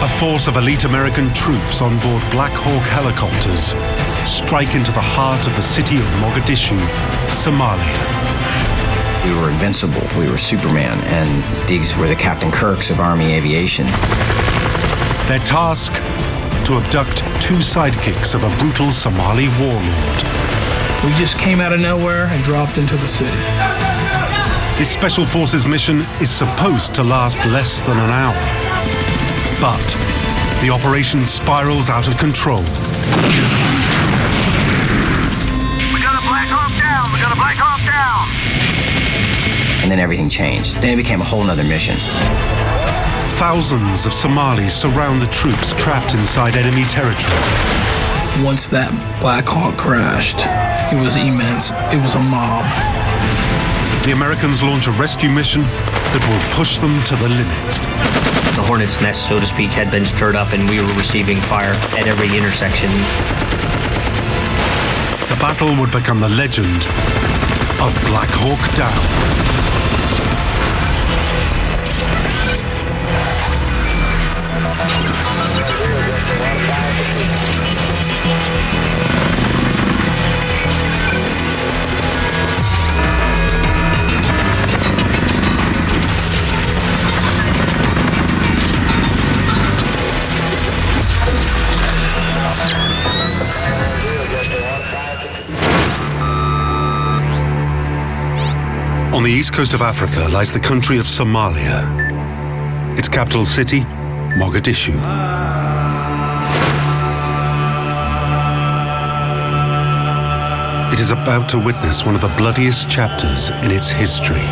A force of elite American troops on board Black Hawk helicopters strike into the heart of the city of Mogadishu, Somalia. We were invincible, we were Superman, and these were the Captain Kirks of Army aviation. Their task? To abduct two sidekicks of a brutal Somali warlord. We just came out of nowhere and dropped into the city. This Special Forces mission is supposed to last less than an hour. But the operation spirals out of control. We got a Black Hawk down! We got a Black Hawk down! And then everything changed. Then it became a whole nother mission. Thousands of Somalis surround the troops trapped inside enemy territory. Once that Black Hawk crashed, it was immense. It was a mob. The Americans launch a rescue mission that will push them to the limit. The hornet's nest, so to speak, had been stirred up, and we were receiving fire at every intersection. The battle would become the legend of Black Hawk Down. On the east coast of Africa lies the country of Somalia. Its capital city, Mogadishu. It is about to witness one of the bloodiest chapters in its history.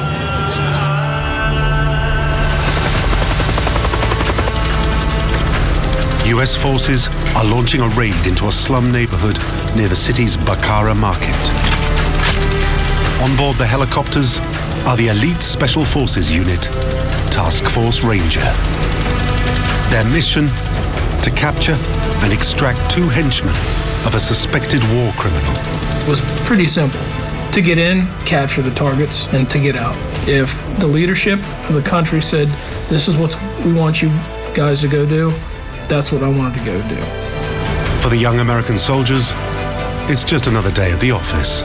US forces are launching a raid into a slum neighborhood near the city's Bakara market. On board the helicopters are the elite Special Forces unit, Task Force Ranger. Their mission? To capture and extract two henchmen of a suspected war criminal. It was pretty simple. To get in, capture the targets, and to get out. If the leadership of the country said, this is what we want you guys to go do, that's what I wanted to go do. For the young American soldiers, it's just another day at the office.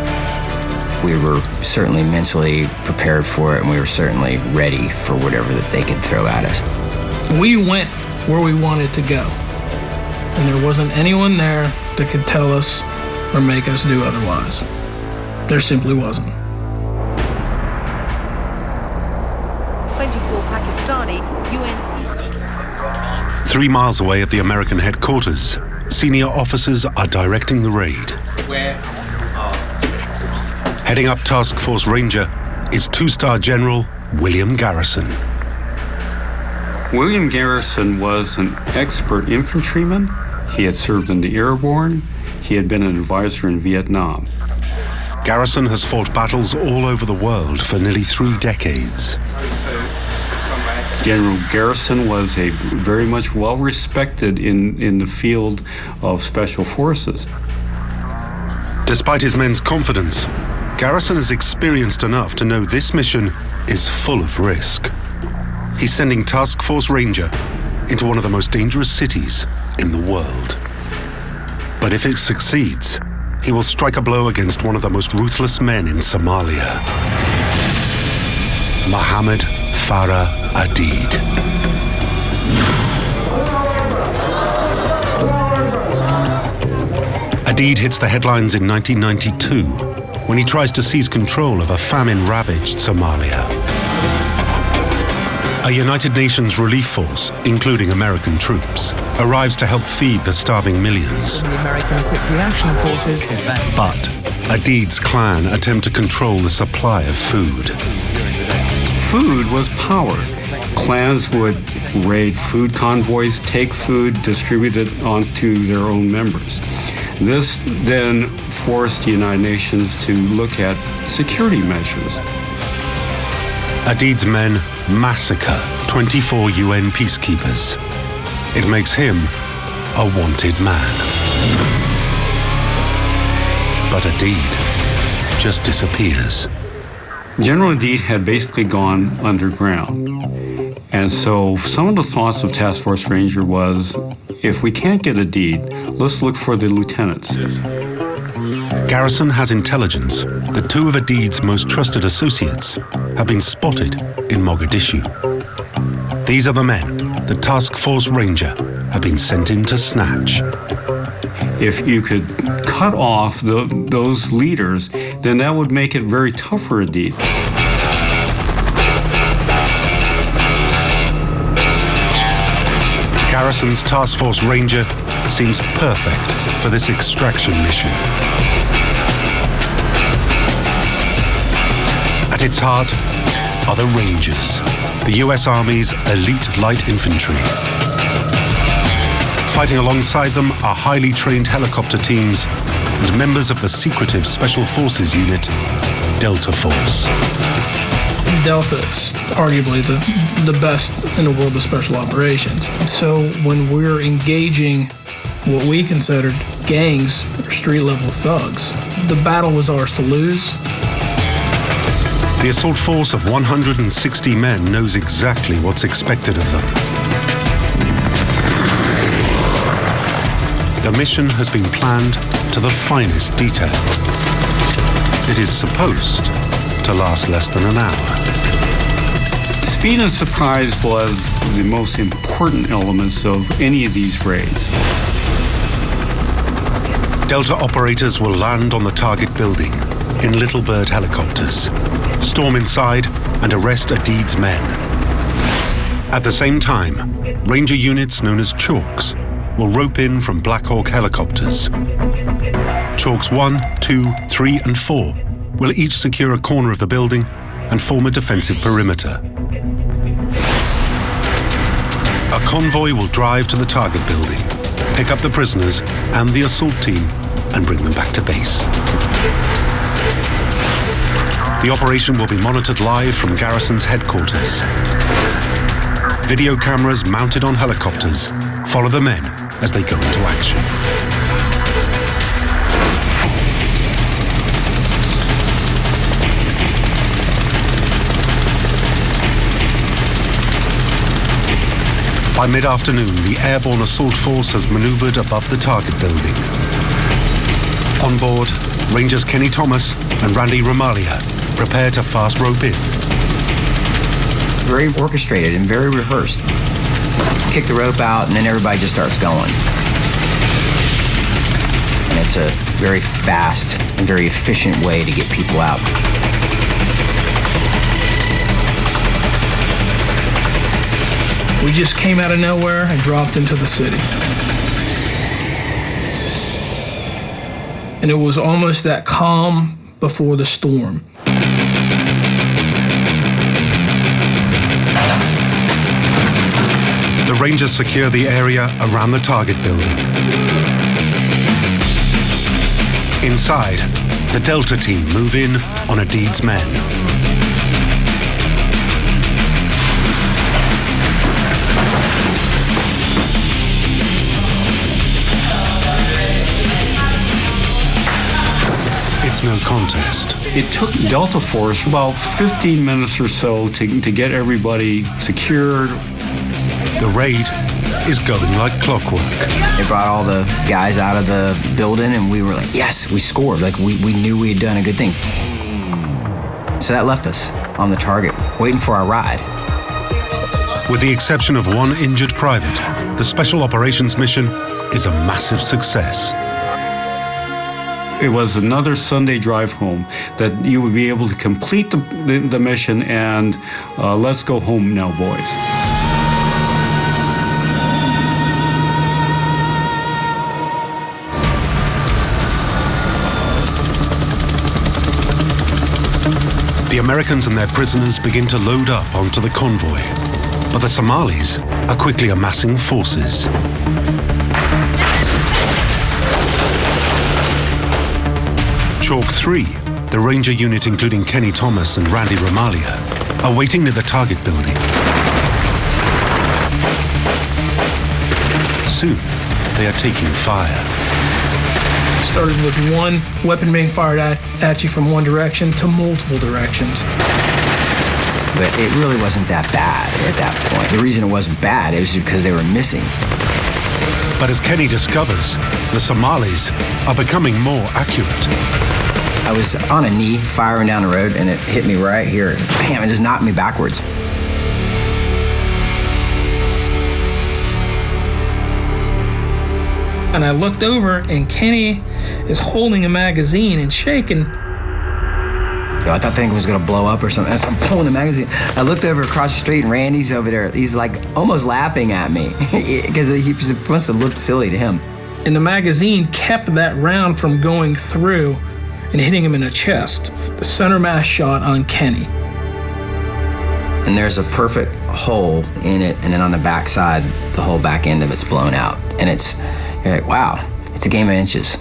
We were certainly mentally prepared for it, and we were certainly ready for whatever that they could throw at us. We went where we wanted to go, and there wasn't anyone there that could tell us or make us do otherwise. There simply wasn't. 24 Pakistani UN. 3 miles away at the American headquarters, senior officers are directing the raid. Heading up Task Force Ranger is two-star General William Garrison. William Garrison was an expert infantryman. He had served in the Airborne. He had been an advisor in Vietnam. Garrison has fought battles all over the world for nearly 3 decades. General Garrison was a very much well-respected in the field of Special Forces. Despite his men's confidence, Garrison is experienced enough to know this mission is full of risk. He's sending Task Force Ranger into one of the most dangerous cities in the world. But if it succeeds, he will strike a blow against one of the most ruthless men in Somalia, Mohammed Farah Aidid. Aidid hits the headlines in 1992 when he tries to seize control of a famine-ravaged Somalia. A United Nations relief force, including American troops, arrives to help feed the starving millions. The American Quick Reaction Forces. But Aidid's clan attempt to control the supply of food. Food was power. Clans would raid food convoys, take food, distribute it onto their own members. This then forced the United Nations to look at security measures. Aidid's men massacre 24 UN peacekeepers. It makes him a wanted man. But Aidid just disappears. General Aidid had basically gone underground. And so some of the thoughts of Task Force Ranger was, if we can't get a deed, let's look for the lieutenants. Garrison has intelligence that two of Adid's most trusted associates have been spotted in Mogadishu. These are the men that Task Force Ranger have been sent in to snatch. If you could cut off those leaders, then that would make it very tough for Adid. Garrison's Task Force Ranger seems perfect for this extraction mission. At its heart are the Rangers, the US Army's elite light infantry. Fighting alongside them are highly trained helicopter teams and members of the secretive Special Forces unit, Delta Force. Delta is arguably the best in the world of special operations. So when we're engaging what we considered gangs or street-level thugs, the battle was ours to lose. The assault force of 160 men knows exactly what's expected of them. The mission has been planned to the finest detail. It is supposed to last less than an hour. Speed and surprise was the most important elements of any of these raids. Delta operators will land on the target building in Little Bird helicopters, storm inside and arrest Adid's men. At the same time, Ranger units known as Chalks will rope in from Black Hawk helicopters. Chalks 1, 2, 3, and 4 will each secure a corner of the building and form a defensive perimeter. A convoy will drive to the target building, pick up the prisoners and the assault team, and bring them back to base. The operation will be monitored live from Garrison's headquarters. Video cameras mounted on helicopters follow the men as they go into action. By mid-afternoon, the airborne assault force has maneuvered above the target building. On board, Rangers Kenny Thomas and Randy Romalia prepare to fast rope in. Very orchestrated and very rehearsed. Kick the rope out and then everybody just starts going. And it's a very fast and very efficient way to get people out. We just came out of nowhere and dropped into the city. And it was almost that calm before the storm. The Rangers secure the area around the target building. Inside, the Delta team move in on Adid's men. It's no contest. It took Delta Force about 15 minutes or so to get everybody secured. The raid is going like clockwork. They brought all the guys out of the building and we were like, yes, we scored. Like we knew we had done a good thing. So that left us on the target, waiting for our ride. With the exception of one injured private, the Special Operations mission is a massive success. It was another Sunday drive home that you would be able to complete the mission and let's go home now, boys. The Americans and their prisoners begin to load up onto the convoy, but the Somalis are quickly amassing forces. Chalk 3, the Ranger unit including Kenny Thomas and Randy Romalia, are waiting near the target building. Soon, they are taking fire. Started with one weapon being fired at you from one direction to multiple directions. but it really wasn't that bad at that point. The reason it wasn't bad is because they were missing. But as Kenny discovers, the Somalis are becoming more accurate. I was on a knee firing down the road, and it hit me right here. Bam, it just knocked me backwards. And I looked over, and Kenny is holding a magazine and shaking. I thought the thing was going to blow up or something. So I'm pulling the magazine. I looked over across the street, and Randy's over there. He's like almost laughing at me because he must have looked silly to him. And the magazine kept that round from going through and hitting him in the chest. The center mass shot on Kenny. And there's a perfect hole in it, and then on the back side, the whole back end of it's blown out. And you're like, wow, it's a game of inches,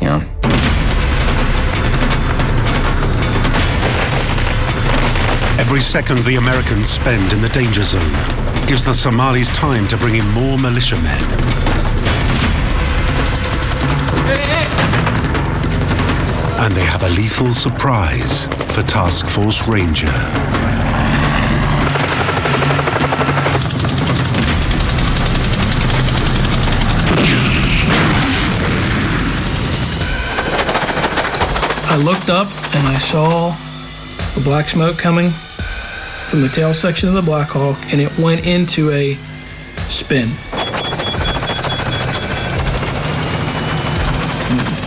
you know. Every second the Americans spend in the danger zone gives the Somalis time to bring in more militiamen. And they have a lethal surprise for Task Force Ranger. I looked up and I saw the black smoke coming from the tail section of the Black Hawk, and it went into a spin.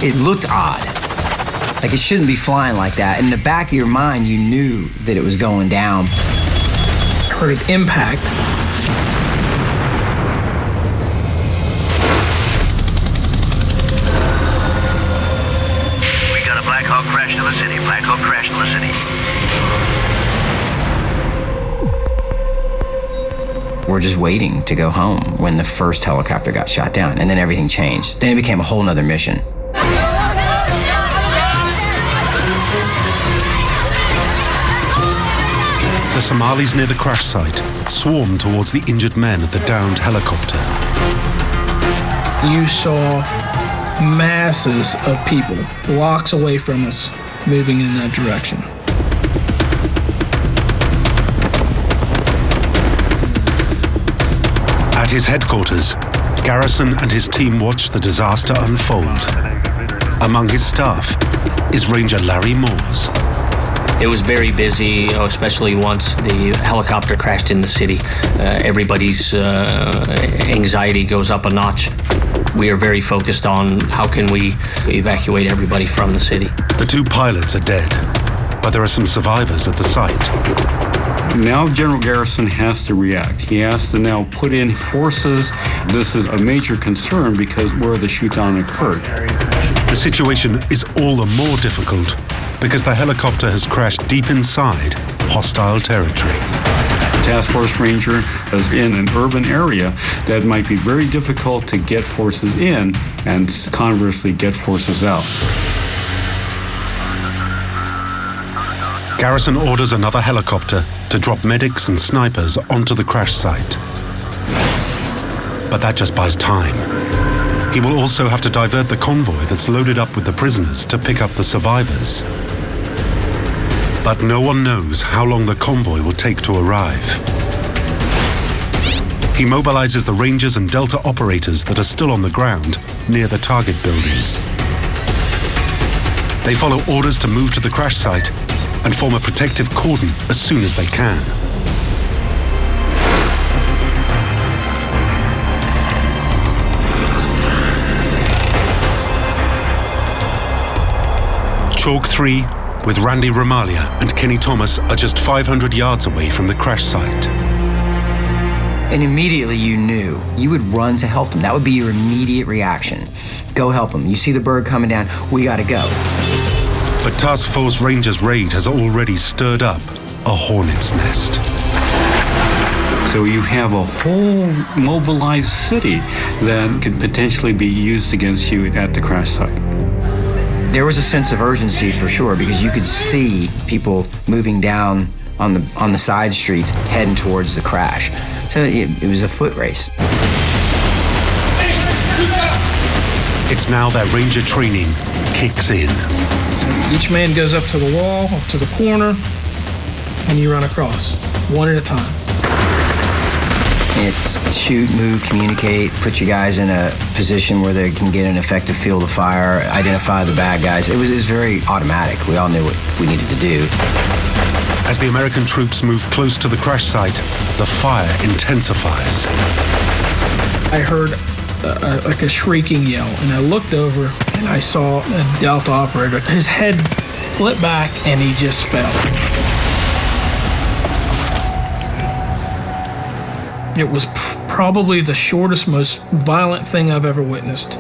It looked odd. Like it shouldn't be flying like that. In the back of your mind, you knew that it was going down. I heard it impact. We got a Black Hawk crash in the city. Black Hawk crash in the city. We're just waiting to go home when the first helicopter got shot down, and then everything changed. Then it became a whole nother mission. The Somalis near the crash site swarmed towards the injured men of the downed helicopter. You saw masses of people blocks away from us moving in that direction. At his headquarters, Garrison and his team watched the disaster unfold. Among his staff is Ranger Larry Moores. It was very busy, especially once the helicopter crashed in the city. Everybody's anxiety goes up a notch. We are very focused on how can we evacuate everybody from the city. The two pilots are dead, but there are some survivors at the site. Now General Garrison has to react. He has to now put in forces. This is a major concern because where the shoot-down occurred. The situation is all the more difficult because the helicopter has crashed deep inside hostile territory. Task Force Ranger is in an urban area that might be very difficult to get forces in and conversely get forces out. Garrison orders another helicopter to drop medics and snipers onto the crash site. But that just buys time. He will also have to divert the convoy that's loaded up with the prisoners to pick up the survivors. But no one knows how long the convoy will take to arrive. He mobilizes the Rangers and Delta operators that are still on the ground near the target building. They follow orders to move to the crash site and form a protective cordon as soon as they can. Chalk 3 with Randy Romalia and Kenny Thomas are just 500 yards away from the crash site. And immediately you knew you would run to help them. That would be your immediate reaction. Go help them. You see the bird coming down, we gotta go. But Task Force Ranger's raid has already stirred up a hornet's nest. So you have a whole mobilized city that could potentially be used against you at the crash site. There was a sense of urgency for sure because you could see people moving down on the side streets heading towards the crash. So it was a foot race. It's now that Ranger training kicks in. Each man goes up to the wall, up to the corner, and you run across. one at a time. It's shoot, move, communicate, put you guys in a position where they can get an effective field of fire, identify the bad guys. It was very automatic. We all knew what we needed to do. As the American troops move close to the crash site, the fire intensifies. I heard like a shrieking yell, and I looked over and I saw a Delta operator. His head flipped back and he just fell. It was probably the shortest, most violent thing I've ever witnessed.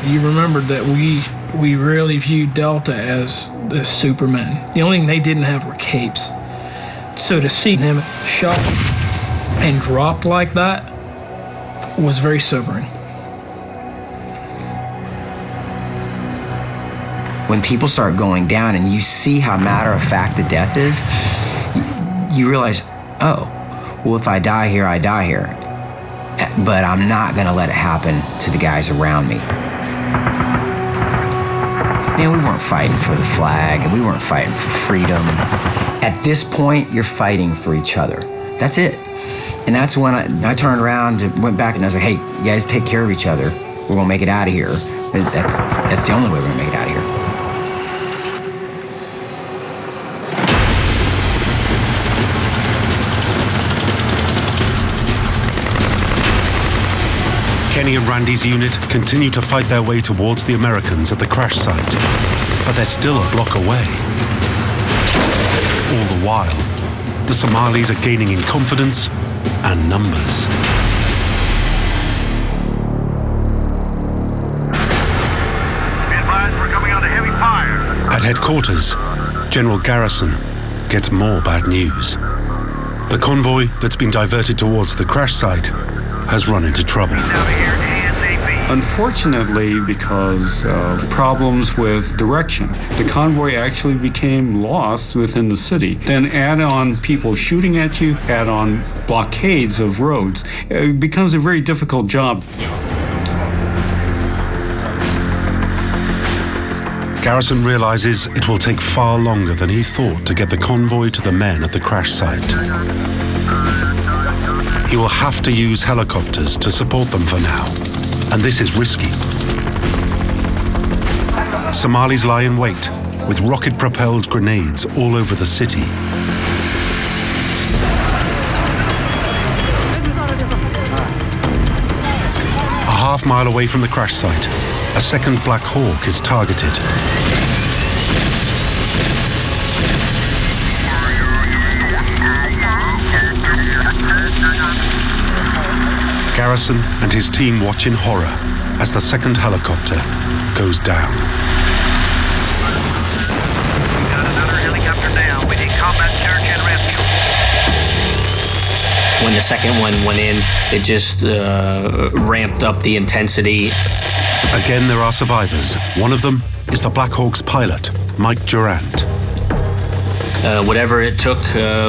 You remembered that we really viewed Delta as supermen. The only thing they didn't have were capes. So to see him shot and dropped like that was very sobering. When people start going down and you see how matter-of-fact the death is, you realize, oh, well, if I die here, I die here. But I'm not gonna let it happen to the guys around me. Man, we weren't fighting for the flag, and we weren't fighting for freedom. At this point, you're fighting for each other. That's it. And that's when I turned around and went back and I was like, hey, you guys take care of each other. We're gonna make it out of here. That's the only way we're gonna make it out of here. Kenny and Randy's unit continue to fight their way towards the Americans at the crash site, but they're still a block away. All the while, the Somalis are gaining in confidence and numbers. Be advised, we're coming under heavy fire. At headquarters, General Garrison gets more bad news. The convoy that's been diverted towards the crash site has run into trouble. Unfortunately, because of problems with direction, the convoy actually became lost within the city. Then add on people shooting at you, add on blockades of roads. It becomes a very difficult job. Garrison realizes it will take far longer than he thought to get the convoy to the men at the crash site. He will have to use helicopters to support them for now, and this is risky. Somalis lie in wait with rocket-propelled grenades all over the city. A half-mile away from the crash site, a second Black Hawk is targeted. Garrison and his team watch in horror as the second helicopter goes down. We got another helicopter down. We need combat search and rescue. When the second one went in, it just ramped up the intensity. Again, there are survivors. One of them is the Black Hawk's pilot, Mike Durant. Whatever it took,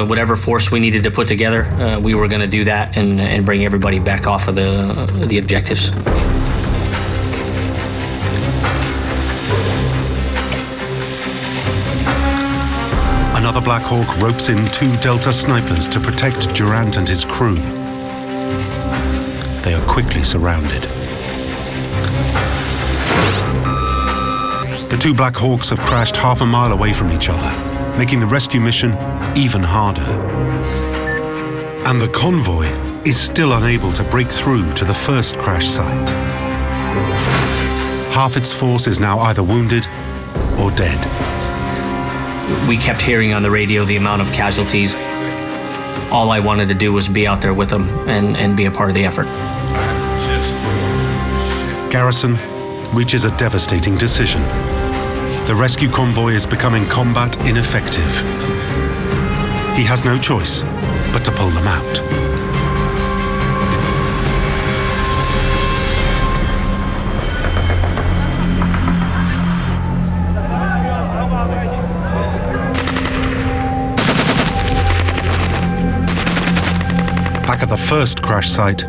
whatever force we needed to put together, we were going to do that and bring everybody back off of the objectives. Another Black Hawk ropes in 2 Delta snipers to protect Durant and his crew. They are quickly surrounded. The 2 Black Hawks have crashed half a mile away from each other, making the rescue mission even harder. And the convoy is still unable to break through to the first crash site. Half its force is now either wounded or dead. We kept hearing on the radio the amount of casualties. All I wanted to do was be out there with them and be a part of the effort. Garrison reaches a devastating decision. The rescue convoy is becoming combat ineffective. He has no choice but to pull them out. Back at the first crash site,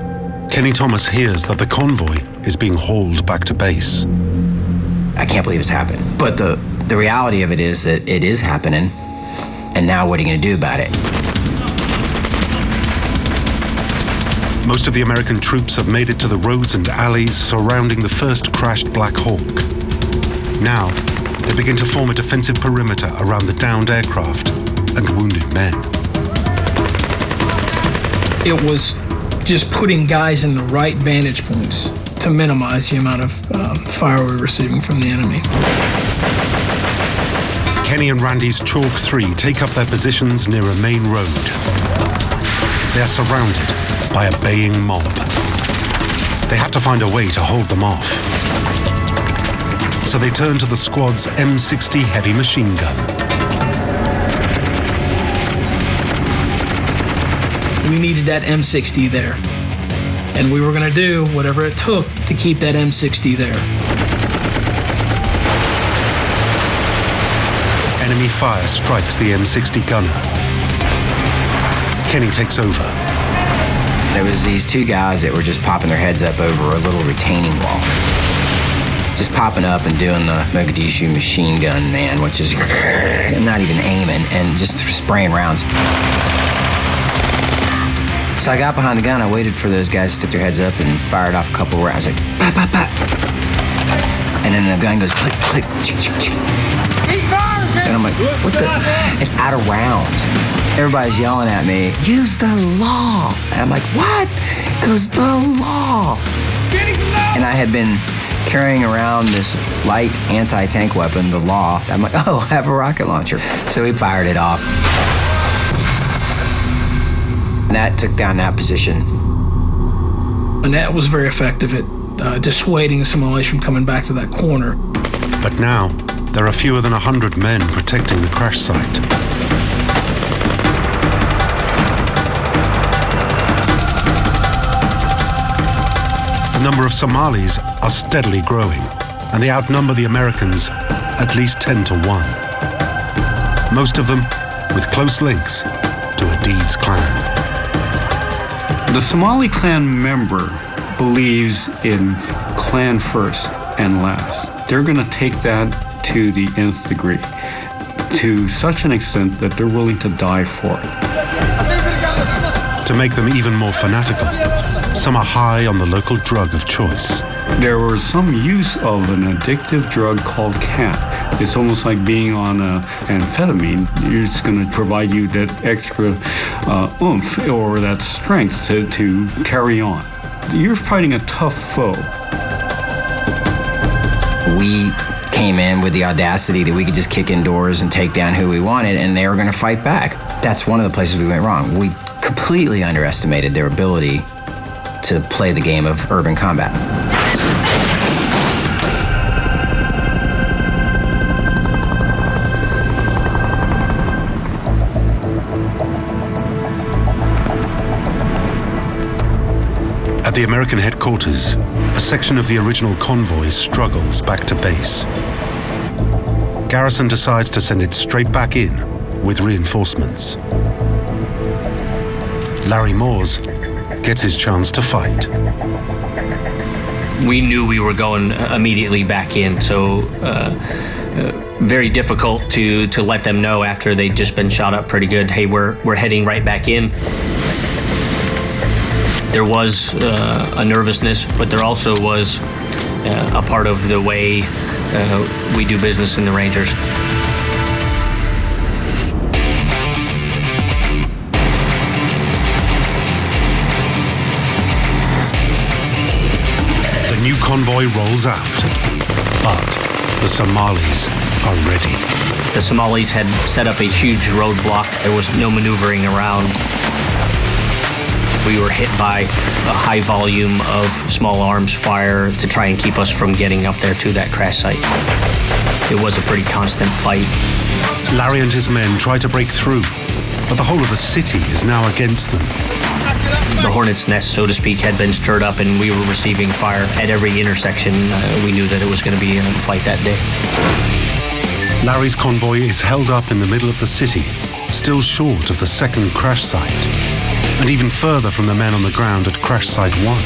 Kenny Thomas hears that the convoy is being hauled back to base. I can't believe it's happened. But the reality of it is that it is happening, and now what are you going to do about it? Most of the American troops have made it to the roads and alleys surrounding the first crashed Black Hawk. Now, they begin to form a defensive perimeter around the downed aircraft and wounded men. It was just putting guys in the right vantage points to minimize the amount of fire we were receiving from the enemy. Kenny and Randy's Chalk 3 take up their positions near a main road. They are surrounded by a baying mob. They have to find a way to hold them off. So they turn to the squad's M60 heavy machine gun. We needed that M60 there. And we were going to do whatever it took to keep that M60 there. Enemy fire strikes the M60 gunner. Kenny takes over. There was these two guys that were just popping their heads up over a little retaining wall. Just popping up and doing the Mogadishu machine gun man, which is not even aiming and just spraying rounds. So I got behind the gun, I waited for those guys to stick their heads up and fired off a couple rounds, like, pop, pop, pop. And then the gun goes click, click, chick, chick, chick. And I'm like, what the? It's out of rounds. Everybody's yelling at me, use the law. And I'm like, what? Because the law. And I had been carrying around this light anti-tank weapon, the law. I'm like, oh, I have a rocket launcher. So we fired it off. And that took down that position. And that was very effective at dissuading the Somalis from coming back to that corner. But now, there are fewer than 100 men protecting the crash site. The number of Somalis are steadily growing, and they outnumber the Americans at least 10 to 1. Most of them with close links to a Deeds clan. The Somali clan member believes in clan first and last. They're going to take that to the nth degree, to such an extent that they're willing to die for it. To make them even more fanatical, some are high on the local drug of choice. There was some use of an addictive drug called cat. It's almost like being on amphetamine. It's going to provide you that extra oomph or that strength to carry on. You're fighting a tough foe. We came in with the audacity that we could just kick in doors and take down who we wanted, and they were going to fight back. That's one of the places we went wrong. We completely underestimated their ability to play the game of urban combat. At the American headquarters, a section of the original convoy struggles back to base. Garrison decides to send it straight back in with reinforcements. Larry Moores gets his chance to fight. We knew we were going immediately back in, so very difficult to let them know after they'd just been shot up pretty good, hey, we're heading right back in. There was a nervousness, but there also was a part of the way we do business in the Rangers. The new convoy rolls out, but the Somalis are ready. The Somalis had set up a huge roadblock. There was no maneuvering around. We were hit by a high volume of small arms fire to try and keep us from getting up there to that crash site. It was a pretty constant fight. Larry and his men try to break through, but the whole of the city is now against them. The hornet's nest, so to speak, had been stirred up, and we were receiving fire at every intersection. We knew that it was going to be a fight that day. Larry's convoy is held up in the middle of the city, still short of the second crash site, and even further from the men on the ground at crash site 1.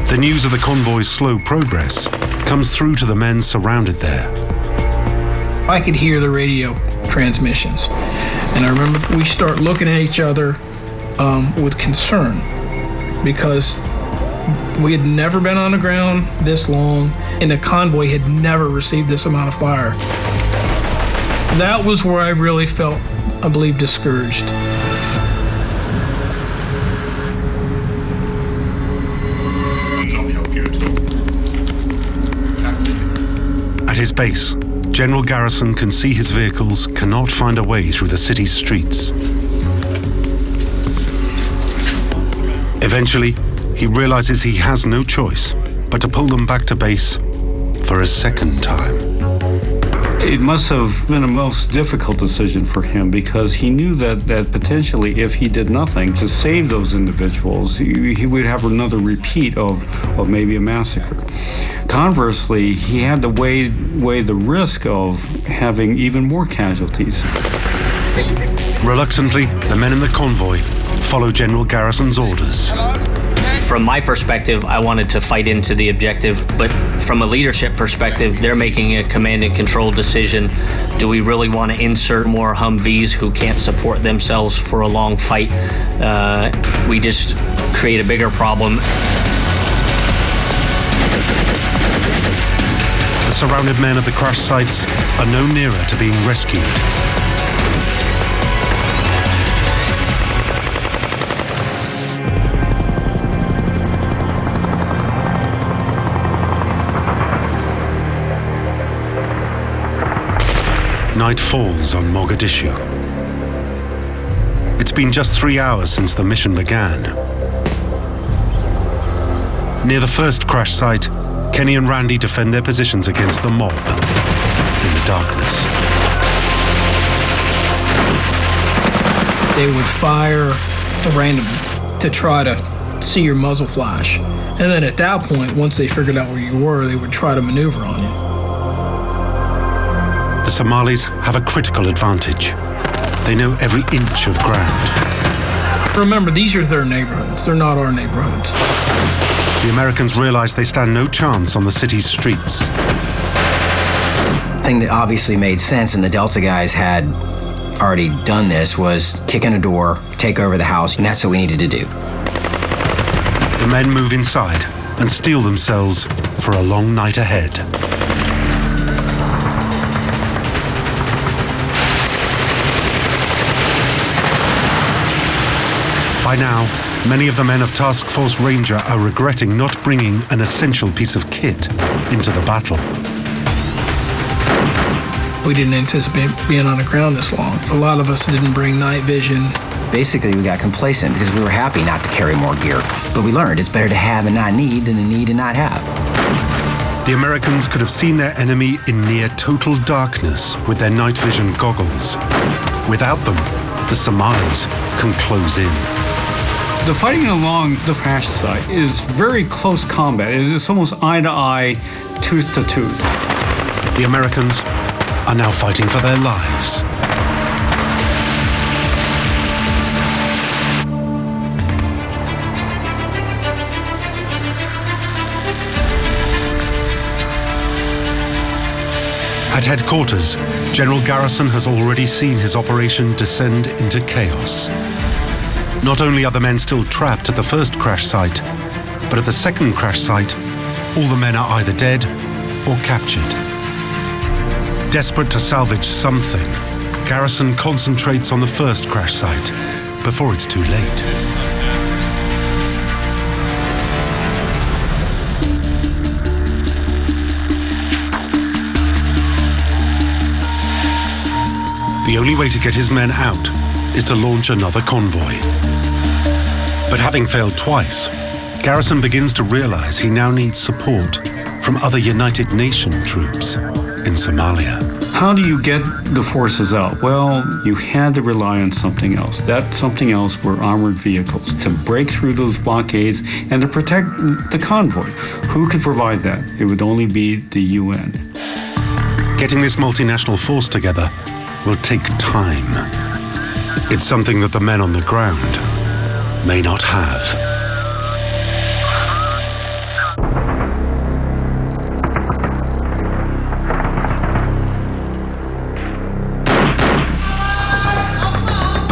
The news of the convoy's slow progress comes through to the men surrounded there. I could hear the radio transmissions. And I remember we start looking at each other with concern, because we had never been on the ground this long, and the convoy had never received this amount of fire. That was where I really felt, I believe, discouraged. At his base, General Garrison can see his vehicles cannot find a way through the city's streets. Eventually, he realizes he has no choice but to pull them back to base for a second time. It must have been a most difficult decision for him, because he knew that potentially if he did nothing to save those individuals, he would have another repeat of maybe a massacre. Conversely, he had to weigh the risk of having even more casualties. Reluctantly, the men in the convoy follow General Garrison's orders. From my perspective, I wanted to fight into the objective, but from a leadership perspective, they're making a command and control decision. Do we really want to insert more Humvees who can't support themselves for a long fight? We just create a bigger problem. The surrounded men of the crash sites are no nearer to being rescued. Night falls on Mogadishu. It's been just 3 hours since the mission began. Near the first crash site, Kenny and Randy defend their positions against the mob in the darkness. They would fire randomly to try to see your muzzle flash. And then at that point, once they figured out where you were, they would try to maneuver on you. The Somalis have a critical advantage. They know every inch of ground. Remember, these are their neighborhoods. They're not our neighborhoods. The Americans realize they stand no chance on the city's streets. The thing that obviously made sense, and the Delta guys had already done this, was kick in a door, take over the house, and that's what we needed to do. The men move inside and steel themselves for a long night ahead. By now, many of the men of Task Force Ranger are regretting not bringing an essential piece of kit into the battle. We didn't anticipate being on the ground this long. A lot of us didn't bring night vision. Basically, we got complacent because we were happy not to carry more gear. But we learned it's better to have and not need than to need and not have. The Americans could have seen their enemy in near total darkness with their night vision goggles. Without them, the Somalis can close in. The fighting along the crash site is very close combat. It's almost eye to eye, tooth to tooth. The Americans are now fighting for their lives. At headquarters, General Garrison has already seen his operation descend into chaos. Not only are the men still trapped at the first crash site, but at the second crash site, all the men are either dead or captured. Desperate to salvage something, Garrison concentrates on the first crash site before it's too late. The only way to get his men out is to launch another convoy. But having failed twice, Garrison begins to realize he now needs support from other United Nations troops in Somalia. How do you get the forces out? Well, you had to rely on something else. That something else were armored vehicles to break through those blockades and to protect the convoy. Who could provide that? It would only be the UN. Getting this multinational force together will take time. It's something that the men on the ground may not have.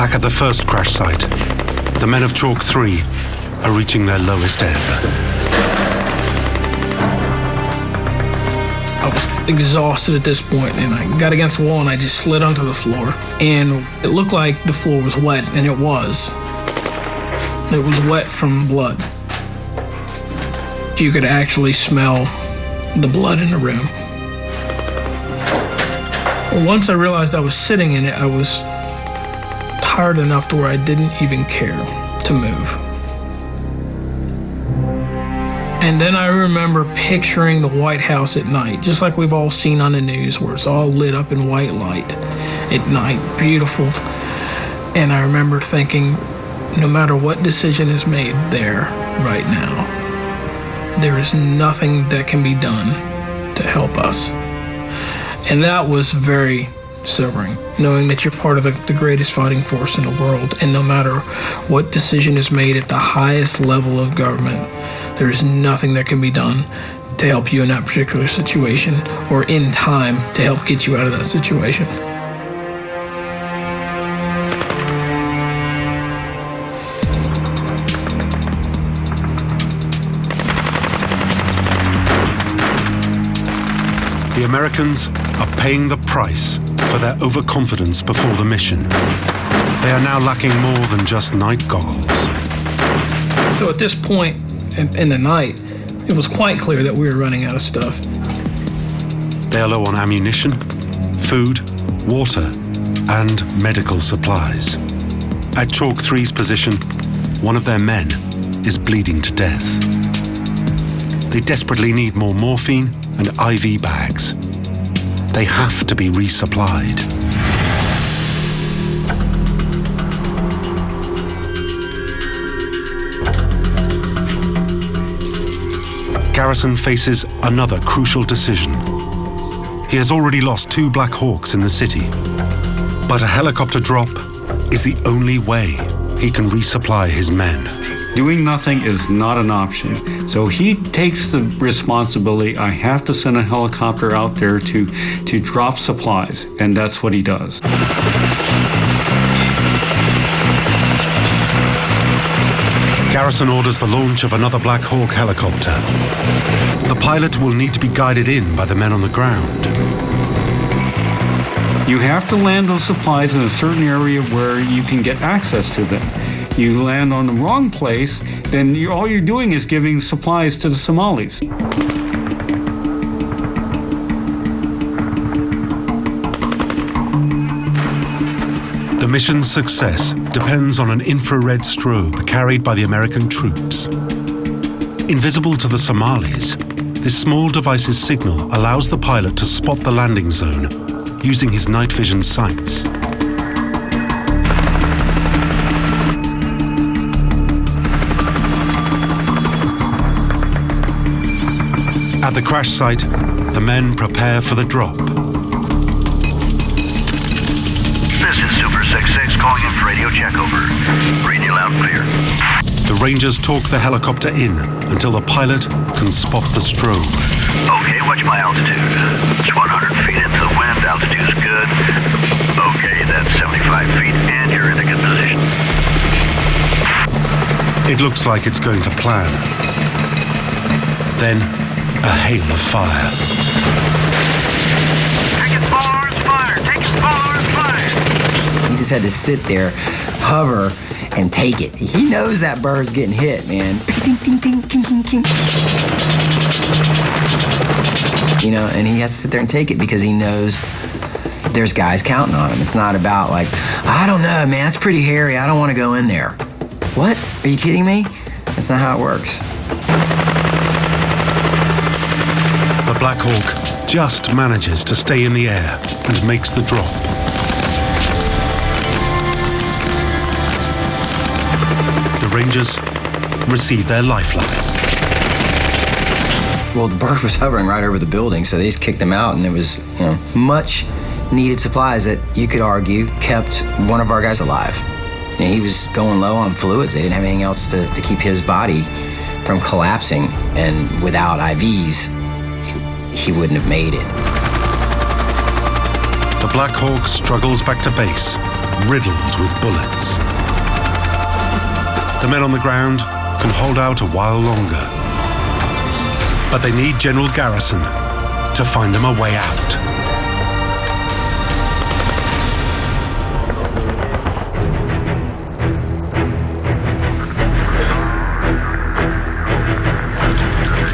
Back at the first crash site, the men of Chalk 3 are reaching their lowest ebb. I was exhausted at this point, and I got against the wall and I just slid onto the floor. And it looked like the floor was wet, and it was. It was wet from blood. You could actually smell the blood in the room. Once I realized I was sitting in it, I was tired enough to where I didn't even care to move. And then I remember picturing the White House at night, just like we've all seen on the news, where it's all lit up in white light at night, beautiful. And I remember thinking, no matter what decision is made there right now, there is nothing that can be done to help us. And that was very sobering, knowing that you're part of the greatest fighting force in the world, and no matter what decision is made at the highest level of government, there is nothing that can be done to help you in that particular situation or in time to help get you out of that situation. The Americans are paying the price for their overconfidence before the mission. They are now lacking more than just night goggles. So at this point in the night, it was quite clear that we were running out of stuff. They are low on ammunition, food, water, and medical supplies. At Chalk 3's position, one of their men is bleeding to death. They desperately need more morphine and IV bags. They have to be resupplied. Garrison faces another crucial decision. He has already lost 2 Black Hawks in the city, but a helicopter drop is the only way he can resupply his men. Doing nothing is not an option. So he takes the responsibility. I have to send a helicopter out there to drop supplies, and that's what he does. Garrison orders the launch of another Black Hawk helicopter. The pilot will need to be guided in by the men on the ground. You have to land those supplies in a certain area where you can get access to them. You land on the wrong place, then all you're doing is giving supplies to the Somalis. The mission's success depends on an infrared strobe carried by the American troops. Invisible to the Somalis, this small device's signal allows the pilot to spot the landing zone using his night vision sights. At the crash site, the men prepare for the drop. This is Super 66 calling in for radio check, over. Reading you loud and clear. The Rangers talk the helicopter in until the pilot can spot the strobe. Okay, what's my altitude? It's 100 feet into the wind, altitude's good. Okay, that's 75 feet, and you're in a good position. It looks like it's going to plan. Then, a hail of fire. Taking small arms fire! Taking small arms fire! He just had to sit there, hover, and take it. He knows that bird's getting hit, man. Ting, ting, ting, ting, ting, ting. You know, and he has to sit there and take it because he knows there's guys counting on him. It's not about like, I don't know, man, it's pretty hairy. I don't want to go in there. What? Are you kidding me? That's not how it works. The Black Hawk just manages to stay in the air and makes the drop. The Rangers receive their lifeline. Well, the bird was hovering right over the building, so they just kicked him out, and it was, you know, much needed supplies that you could argue kept one of our guys alive. You know, he was going low on fluids. They didn't have anything else to keep his body from collapsing, and without IVs, he wouldn't have made it. The Black Hawk struggles back to base riddled with bullets. The men on the ground can hold out a while longer, but they need General Garrison to find them a way out.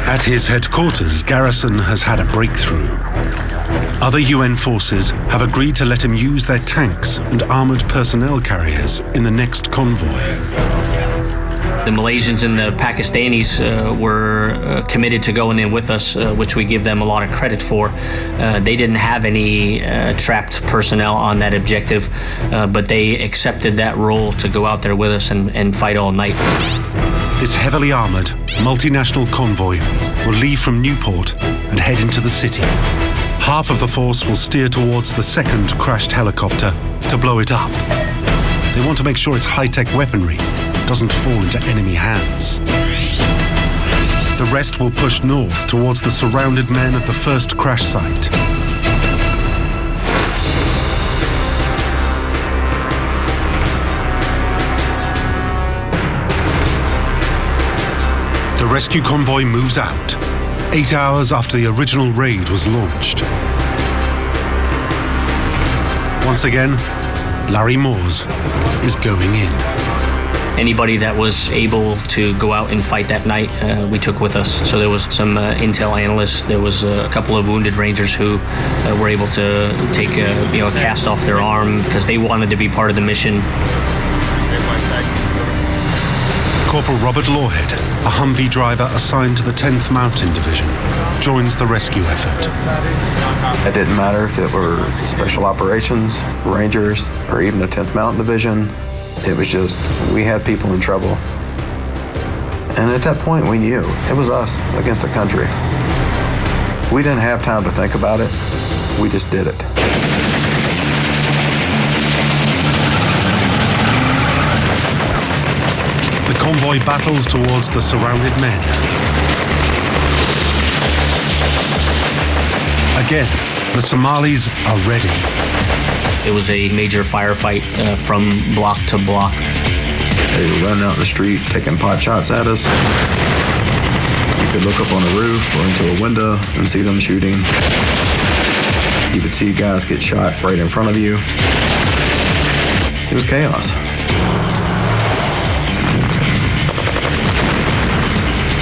At his headquarters, Garrison has had a breakthrough. Other UN forces have agreed to let him use their tanks and armored personnel carriers in the next convoy. The Malaysians and the Pakistanis were committed to going in with us, which we give them a lot of credit for. They didn't have any trapped personnel on that objective, but they accepted that role to go out there with us and fight all night. This heavily armored, multinational convoy will leave from Newport and head into the city. Half of the force will steer towards the second crashed helicopter to blow it up. They want to make sure its high-tech weaponry doesn't fall into enemy hands. The rest will push north towards the surrounded men at the first crash site. The rescue convoy moves out, 8 hours after the original raid was launched. Once again, Larry Moores is going in. Anybody that was able to go out and fight that night, we took with us. So there was some intel analysts. There was a couple of wounded Rangers who were able to take a cast off their arm because they wanted to be part of the mission. Corporal Robert Lawhead, a Humvee driver assigned to the 10th Mountain Division, joins the rescue effort. It didn't matter if it were Special Operations, Rangers, or even the 10th Mountain Division. It was just, we had people in trouble. And at that point, we knew it was us against the country. We didn't have time to think about it. We just did it. The convoy battles towards the surrounded men. Again, the Somalis are ready. It was a major firefight from block to block. They were running out in the street, taking pot shots at us. You could look up on the roof or into a window and see them shooting. You could see guys get shot right in front of you. It was chaos.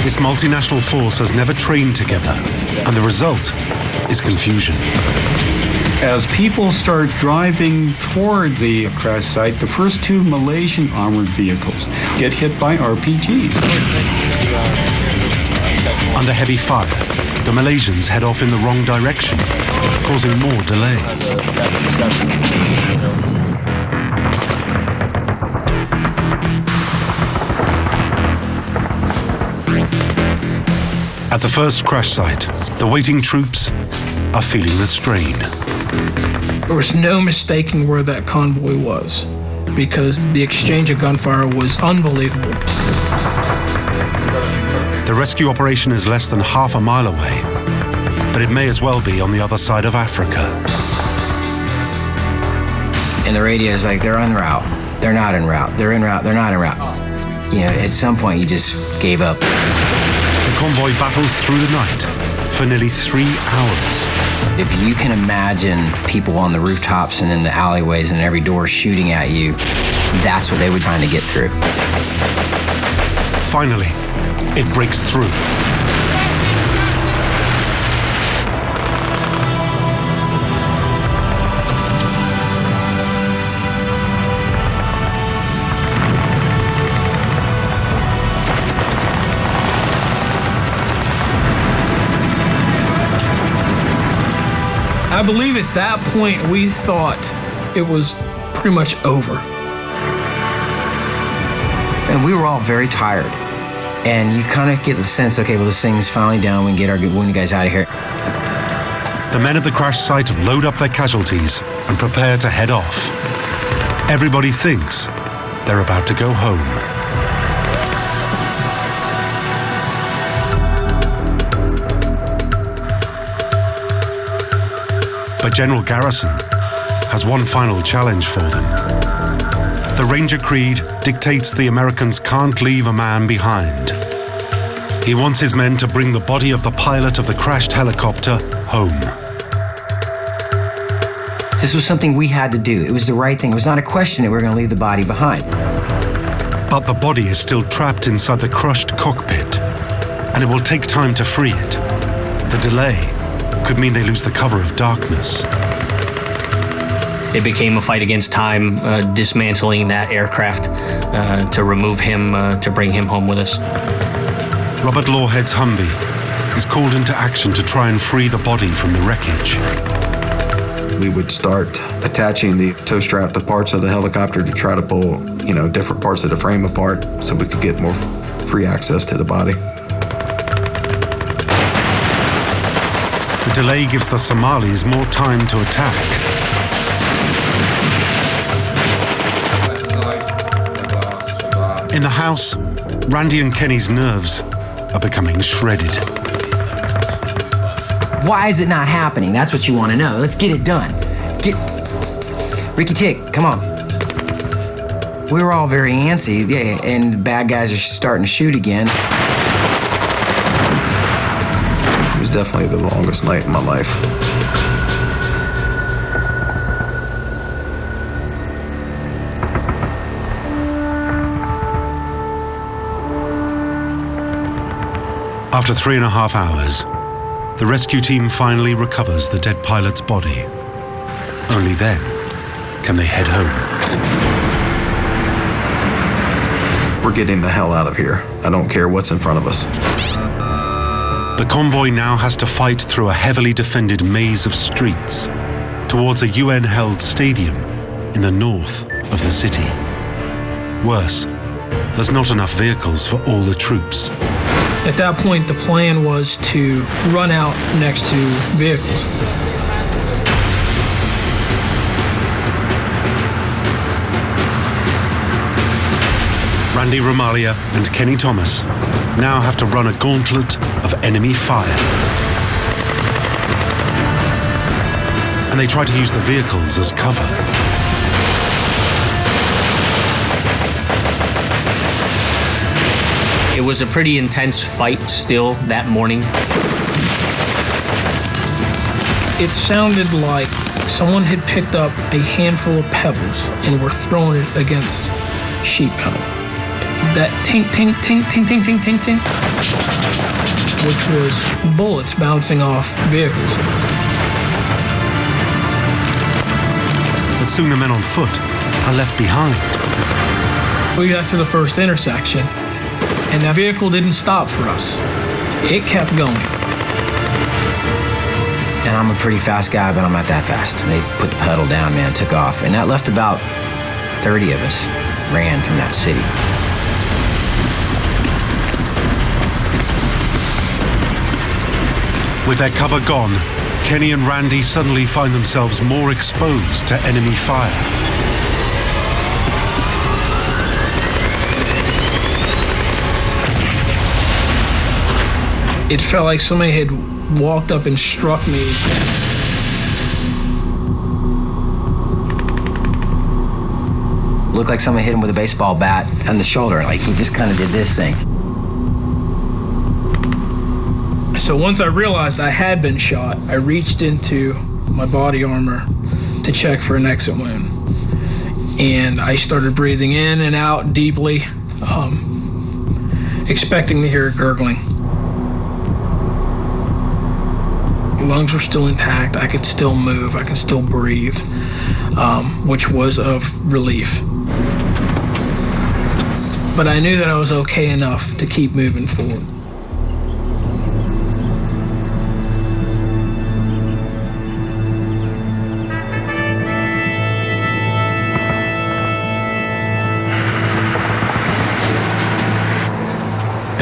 This multinational force has never trained together, and the result is confusion. As people start driving toward the crash site, the first two Malaysian armored vehicles get hit by RPGs. Under heavy fire, the Malaysians head off in the wrong direction, causing more delay. At the first crash site, the waiting troops are feeling the strain. There was no mistaking where that convoy was because the exchange of gunfire was unbelievable. The rescue operation is less than half a mile away, but it may as well be on the other side of Africa. And the radio is like, they're en route. They're not en route. They're en route. They're not en route. At some point you just gave up. The convoy battles through the night for nearly 3 hours. If you can imagine people on the rooftops and in the alleyways and every door shooting at you, that's what they were trying to get through. Finally, it breaks through. I believe at that point we thought it was pretty much over. And we were all very tired. And you kind of get the sense, okay, well, this thing's finally done. We can get our wounded guys out of here. The men at the crash site load up their casualties and prepare to head off. Everybody thinks they're about to go home. But General Garrison has one final challenge for them. The Ranger Creed dictates the Americans can't leave a man behind. He wants his men to bring the body of the pilot of the crashed helicopter home. This was something we had to do. It was the right thing. It was not a question that we were going to leave the body behind. But the body is still trapped inside the crushed cockpit, and it will take time to free it. The delay could mean they lose the cover of darkness. It became a fight against time, dismantling that aircraft to remove him, to bring him home with us. Robert Lawhead's Humvee is called into action to try and free the body from the wreckage. We would start attaching the tow strap to parts of the helicopter to try to pull, different parts of the frame apart so we could get more free access to the body. The delay gives the Somalis more time to attack. In the house, Randy and Kenny's nerves are becoming shredded. Why is it not happening? That's what you want to know. Let's get it done. Ricky Tick, come on. We were all very antsy, and the bad guys are starting to shoot again. It was definitely the longest night in my life. After 3.5 hours, the rescue team finally recovers the dead pilot's body. Only then can they head home. We're getting the hell out of here. I don't care what's in front of us. The convoy now has to fight through a heavily defended maze of streets towards a UN-held stadium in the north of the city. Worse, there's not enough vehicles for all the troops. At that point, the plan was to run out next to vehicles. Randy Romalia and Kenny Thomas now have to run a gauntlet of enemy fire. And they try to use the vehicles as cover. It was a pretty intense fight still that morning. It sounded like someone had picked up a handful of pebbles and were throwing it against sheet metal. That tink, tink, tink, tink, tink, tink, tink, tink, which was bullets bouncing off vehicles. But soon the men on foot are left behind. We got to the first intersection, and that vehicle didn't stop for us. It kept going. And I'm a pretty fast guy, but I'm not that fast. They put the pedal down, man, took off. And that left about 30 of us ran from that city. With their cover gone, Kenny and Randy suddenly find themselves more exposed to enemy fire. It felt like somebody had walked up and struck me. Looked like someone hit him with a baseball bat on the shoulder, like he just kind of did this thing. So once I realized I had been shot, I reached into my body armor to check for an exit wound. And I started breathing in and out deeply, expecting to hear a gurgling. The lungs were still intact. I could still move. I could still breathe, which was of relief. But I knew that I was okay enough to keep moving forward.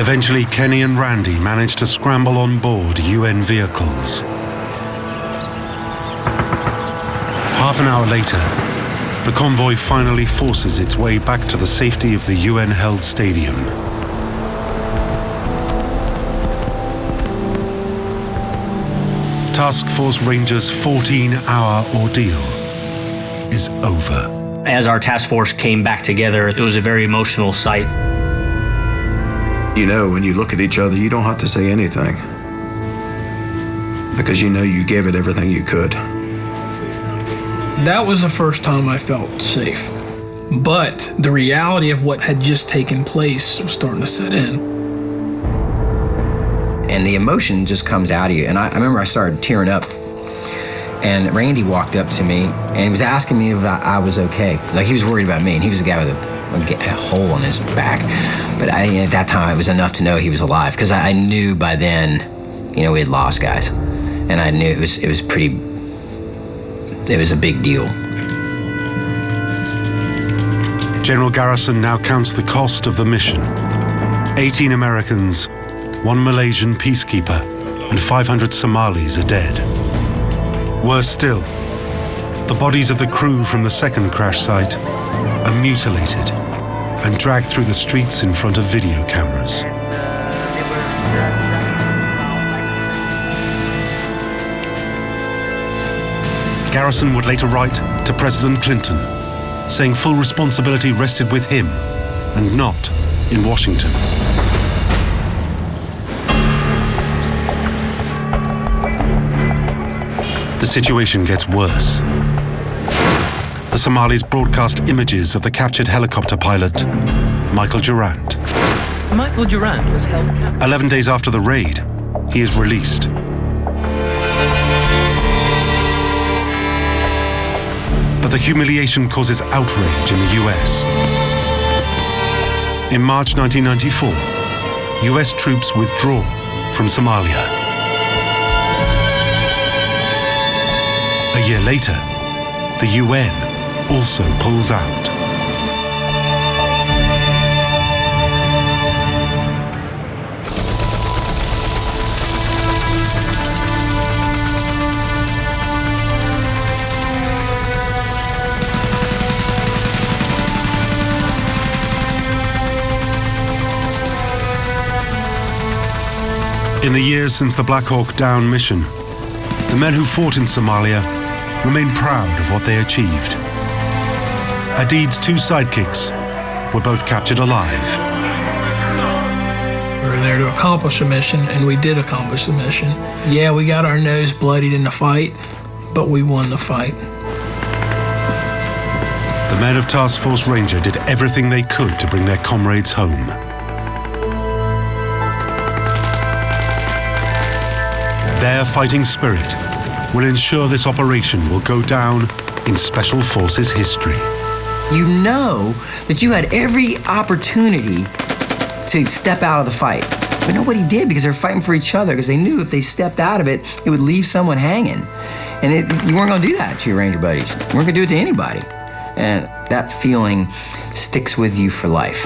Eventually, Kenny and Randy managed to scramble on board UN vehicles. Half an hour later, the convoy finally forces its way back to the safety of the UN-held stadium. Task Force Rangers' 14-hour ordeal is over. As our task force came back together, it was a very emotional sight. You know, when you look at each other, you don't have to say anything, because you know you gave it everything you could. That was the first time I felt safe. But the reality of what had just taken place was starting to set in. And the emotion just comes out of you. And I remember I started tearing up. And Randy walked up to me and he was asking me if I was okay. Like, he was worried about me, and he was the guy with a hole on his back. But at that time, it was enough to know he was alive, because I knew by then, we had lost guys. And I knew it was a big deal. General Garrison now counts the cost of the mission. 18 Americans, 1 Malaysian peacekeeper, and 500 Somalis are dead. Worse still, the bodies of the crew from the second crash site are mutilated and dragged through the streets in front of video cameras. Garrison would later write to President Clinton, saying full responsibility rested with him and not in Washington. The situation gets worse. The Somalis broadcast images of the captured helicopter pilot, Michael Durant. Michael Durant was held captive. 11 days after the raid, he is released. But the humiliation causes outrage in the US. In March 1994, US troops withdraw from Somalia. A year later, the UN also pulls out. In the years since the Black Hawk Down mission, the men who fought in Somalia remain proud of what they achieved. Adid's 2 sidekicks were both captured alive. We were there to accomplish a mission, and we did accomplish the mission. Yeah, we got our nose bloodied in the fight, but we won the fight. The men of Task Force Ranger did everything they could to bring their comrades home. Their fighting spirit will ensure this operation will go down in Special Forces history. You know that you had every opportunity to step out of the fight, but nobody did, because they were fighting for each other, because they knew if they stepped out of it, it would leave someone hanging. And you weren't going to do that to your Ranger buddies. You weren't going to do it to anybody. And that feeling sticks with you for life.